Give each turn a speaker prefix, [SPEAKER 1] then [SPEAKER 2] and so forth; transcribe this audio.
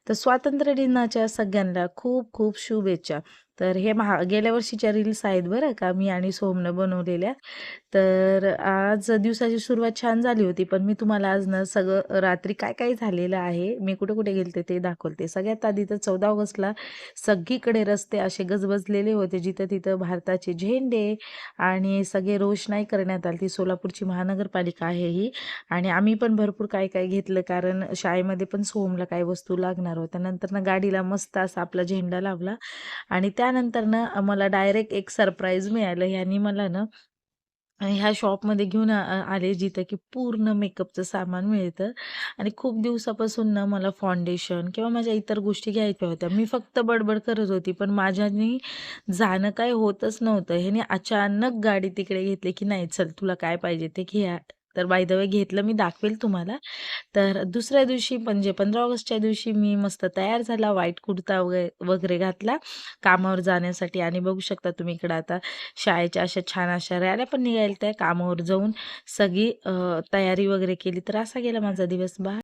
[SPEAKER 1] तर स्वातंत्र्य दिनाच्या सगळ्यांना खूप खूप शुभेच्छा. तर हे गेल्या वर्षीच्या रील्स आहेत बरं का, मी आणि सोहमनं बनवलेल्या. तर आज दिवसाची सुरुवात छान झाली होती, पण मी तुम्हाला आज ना सगळं रात्री काय काय झालेलं आहे, मी कुठे कुठे गेलते ते दाखवते. सगळ्यात आधी तर 14 ऑगस्टला सगळीकडे रस्ते असे गजबजलेले होते, जिथं तिथं भारताचे झेंडे आणि सगळे रोषणाई करण्यात आली. ती सोलापूरची महानगरपालिका आहे ही. आणि आम्ही पण भरपूर काय काय घेतलं, कारण शाळेमध्ये पण सोहमला काही वस्तू लागणार होत्या. नंतर ना गाडीला मस्त असा आपला झेंडा लावला आणि त्यानंतर ना मला डायरेक्ट एक सरप्राईज मिळालं. ह्यांनी मला ना ह्या शॉपमध्ये घेऊन आले, जिथं की पूर्ण मेकअपचं सामान मिळतं. आणि खूप दिवसापासून ना मला फाउंडेशन किंवा माझ्या इतर गोष्टी घ्यायच्या होत्या. मी फक्त बडबड करत होती, पण माझ्याने जाणं काही होतच नव्हतं. ह्याने अचानक गाडी तिकडे घेतली, की "नाही चल, तुला काय पाहिजे ते घे." तर बाय द वे घेतलं, मी दाखवेल तुम्हाला. तर दुसऱ्या दिवशी म्हणजे 15 ऑगस्टच्या दिवशी मी मस्त तयार झाला, व्हाईट कुर्ता वगैरे घातला कामावर जाण्यासाठी. आणि बघू शकता तुम्ही इकडं आता शाळेच्या अशा छान अशा रॅल्या पण निघाल्या त्या कामावर जाऊन सगळी तयारी वगैरे केली. तर असा गेला माझा दिवस.